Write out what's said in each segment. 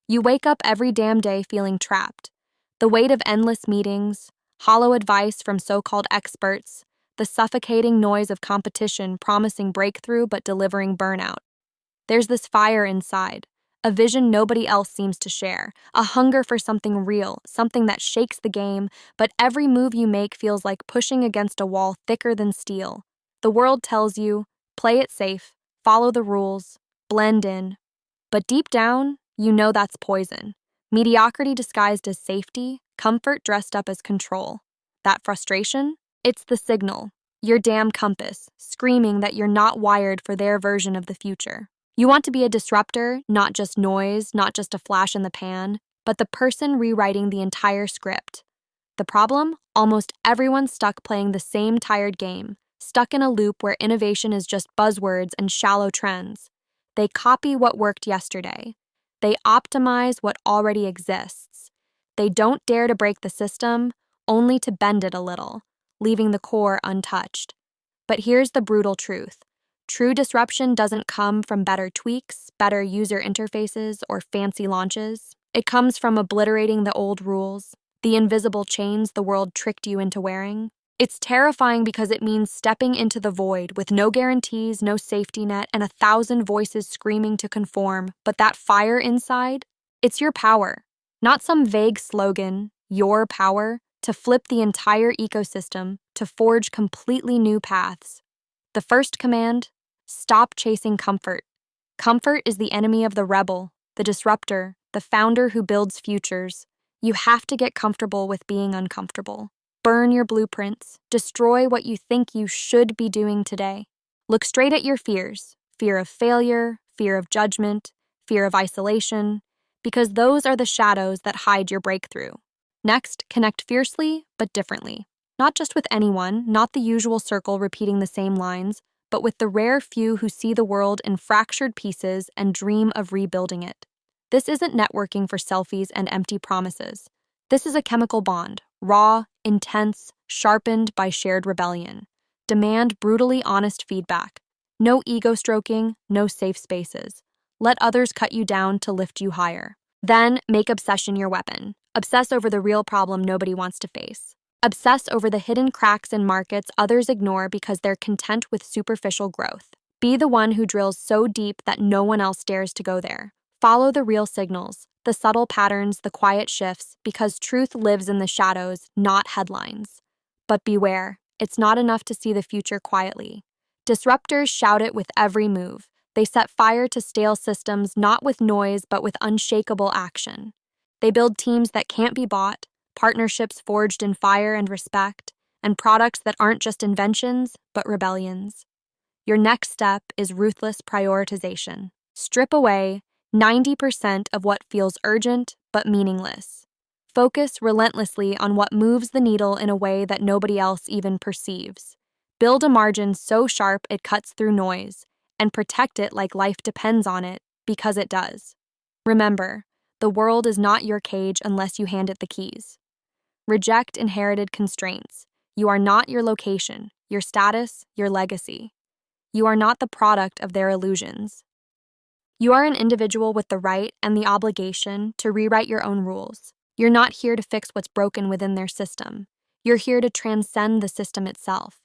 You wake up every damn day feeling trapped. The weight of endless meetings, hollow advice from so-called experts, the suffocating noise of competition promising breakthrough but delivering burnout. There's this fire inside, a vision nobody else seems to share, a hunger for something real, something that shakes the game, but every move you make feels like pushing against a wall thicker than steel. The world tells you, play it safe, follow the rules, blend in. But deep down, you know that's poison. Mediocrity disguised as safety, comfort dressed up as control. That frustration? It's the signal, your damn compass, screaming that you're not wired for their version of the future. You want to be a disruptor, not just noise, not just a flash in the pan, but the person rewriting the entire script. The problem? Almost everyone's stuck playing the same tired game, stuck in a loop where innovation is just buzzwords and shallow trends. They copy what worked yesterday. They optimize what already exists. They don't dare to break the system, only to bend it a little, leaving the core untouched. But here's the brutal truth. True disruption doesn't come from better tweaks, better user interfaces, or fancy launches. It comes from obliterating the old rules, the invisible chains the world tricked you into wearing. It's terrifying because it means stepping into the void with no guarantees, no safety net, and 1,000 voices screaming to conform. But that fire inside, it's your power. Not some vague slogan, your power, to flip the entire ecosystem, to forge completely new paths. The first command: stop chasing comfort. Comfort is the enemy of the rebel, the disruptor, the founder who builds futures. You have to get comfortable with being uncomfortable. Burn your blueprints. Destroy what you think you should be doing today. Look straight at your fears: fear of failure, fear of judgment, fear of isolation, because those are the shadows that hide your breakthrough. Next, connect fiercely, but differently. Not just with anyone, not the usual circle repeating the same lines, but with the rare few who see the world in fractured pieces and dream of rebuilding it. This isn't networking for selfies and empty promises. This is a chemical bond, raw, intense, sharpened by shared rebellion. Demand brutally honest feedback. No ego stroking, no safe spaces. Let others cut you down to lift you higher. Then make obsession your weapon. Obsess over the real problem nobody wants to face. Obsess over the hidden cracks in markets others ignore because they're content with superficial growth. Be the one who drills so deep that no one else dares to go there. Follow the real signals, the subtle patterns, the quiet shifts, because truth lives in the shadows, not headlines. But beware, it's not enough to see the future quietly. Disruptors shout it with every move. They set fire to stale systems not with noise but with unshakable action. They build teams that can't be bought, partnerships forged in fire and respect, and products that aren't just inventions but rebellions. Your next step is ruthless prioritization. Strip away 90% of what feels urgent but meaningless. Focus relentlessly on what moves the needle in a way that nobody else even perceives. Build a margin so sharp it cuts through noise, and protect it like life depends on it, because it does. Remember, the world is not your cage unless you hand it the keys. Reject inherited constraints. You are not your location, your status, your legacy. You are not the product of their illusions. You are an individual with the right and the obligation to rewrite your own rules. You're not here to fix what's broken within their system. You're here to transcend the system itself.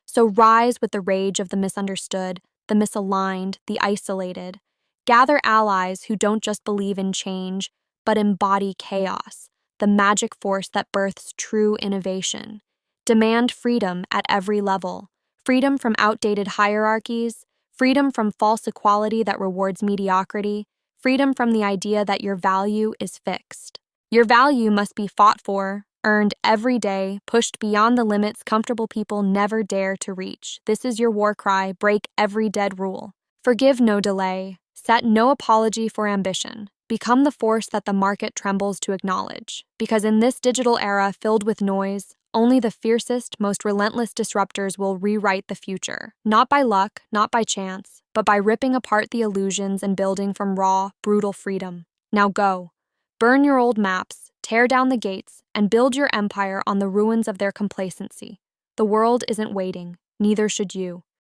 So rise with the rage of the misunderstood, the misaligned, the isolated. Gather allies who don't just believe in change, but embody chaos, the magic force that births true innovation. Demand freedom at every level. Freedom from outdated hierarchies, freedom from false equality that rewards mediocrity, freedom from the idea that your value is fixed. Your value must be fought for, earned every day, pushed beyond the limits comfortable people never dare to reach. This is your war cry: break every dead rule. Forgive no delay. Set no apology for ambition. Become the force that the market trembles to acknowledge. Because in this digital era filled with noise, only the fiercest, most relentless disruptors will rewrite the future. Not by luck, not by chance, but by ripping apart the illusions and building from raw, brutal freedom. Now go. Burn your old maps, tear down the gates, and build your empire on the ruins of their complacency. The world isn't waiting, neither should you.